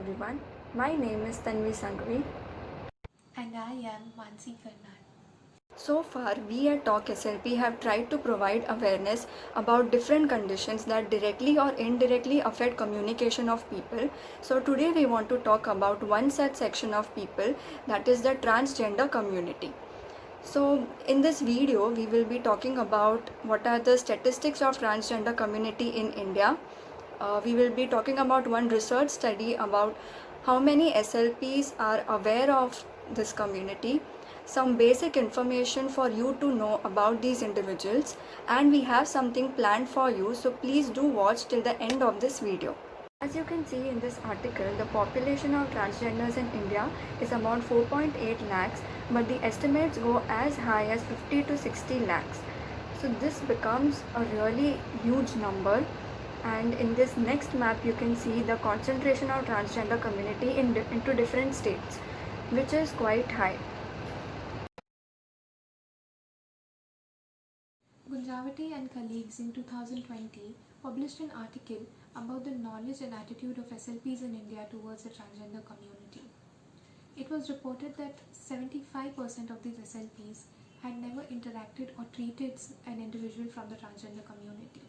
everyone. My name is Tanvi Sanghvi. And I am Mansi Karnal. So far, we at Talk SLP have tried to provide awareness about different conditions that directly or indirectly affect communication of people. So today we want to talk about one such section of people, that is the transgender community. So in this video, we will be talking about what are the statistics of transgender community in India. We will be talking about one research study about how many SLPs are aware of this community, some basic information for you to know about these individuals, and we have something planned for you, so please do watch till the end of this video. As you can see in this article, the population of transgenders in India is about 4.8 lakhs, but the estimates go as high as 50 to 60 lakhs. So this becomes a really huge number, and in this next map you can see the concentration of transgender community into different states, which is quite high. Gunjavati and colleagues in 2020 published an article about the knowledge and attitude of SLPs in India towards the transgender community. It was reported that 75% of these SLPs had never interacted or treated an individual from the transgender community.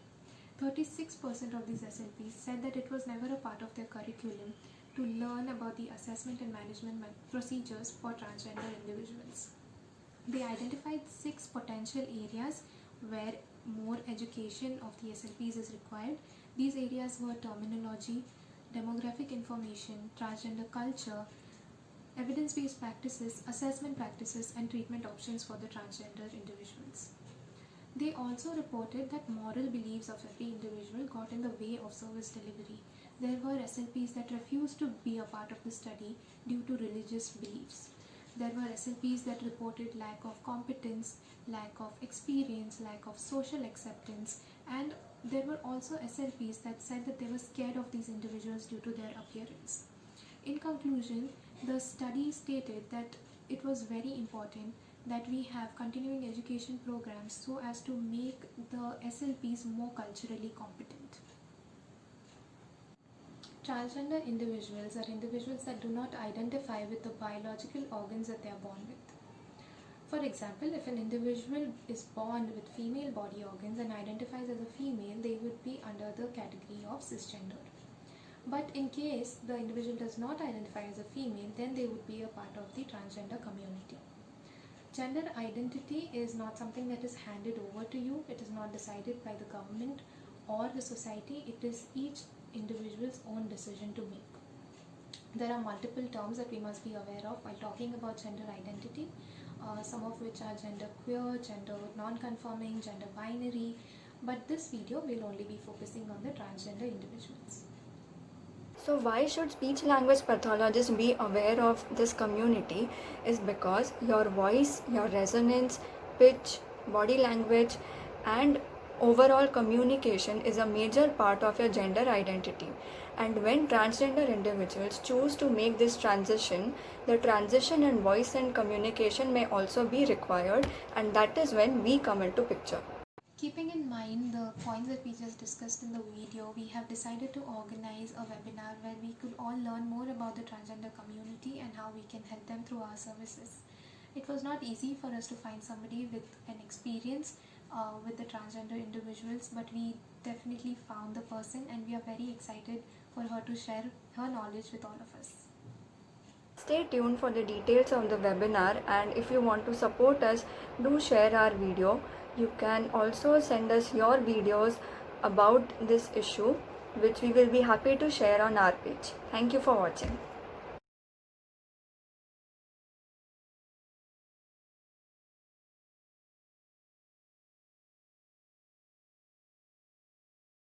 36% of these SLPs said that it was never a part of their curriculum to learn about the assessment and management procedures for transgender individuals. They identified 6 potential areas where more education of the SLPs is required. These areas were terminology, demographic information, transgender culture, evidence-based practices, assessment practices, and treatment options for the transgender individuals. They also reported that moral beliefs of every individual got in the way of service delivery. There were SLPs that refused to be a part of the study due to religious beliefs. There were SLPs that reported lack of competence, lack of experience, lack of social acceptance, and there were also SLPs that said that they were scared of these individuals due to their appearance. In conclusion, the study stated that it was very important that we have continuing education programs so as to make the SLPs more culturally competent. Transgender individuals are individuals that do not identify with the biological organs that they are born with. For example, if an individual is born with female body organs and identifies as a female, they would be under the category of cisgender. But in case the individual does not identify as a female, then they would be a part of the transgender community. Gender identity is not something that is handed over to you. It is not decided by the government or the society. It is each individual's own decision to make. There are multiple terms that we must be aware of while talking about gender identity, some of which are gender queer, gender non-conforming, gender binary, but this video will only be focusing on the transgender individuals. So why should speech language pathologists be aware of this community is because your voice, your resonance, pitch, body language, and overall communication is a major part of your gender identity. And when transgender individuals choose to make this transition, the transition in voice and communication may also be required, and that is when we come into picture. Keeping in mind the points that we just discussed in the video, we have decided to organize a webinar where we could all learn more about the transgender community and how we can help them through our services. It was not easy for us to find somebody with an experience with the transgender individuals, but we definitely found the person and we are very excited for her to share her knowledge with all of us. Stay tuned for the details of the webinar, and if you want to support us, do share our video. You can also send us your videos about this issue, which we will be happy to share on our page. Thank you for watching.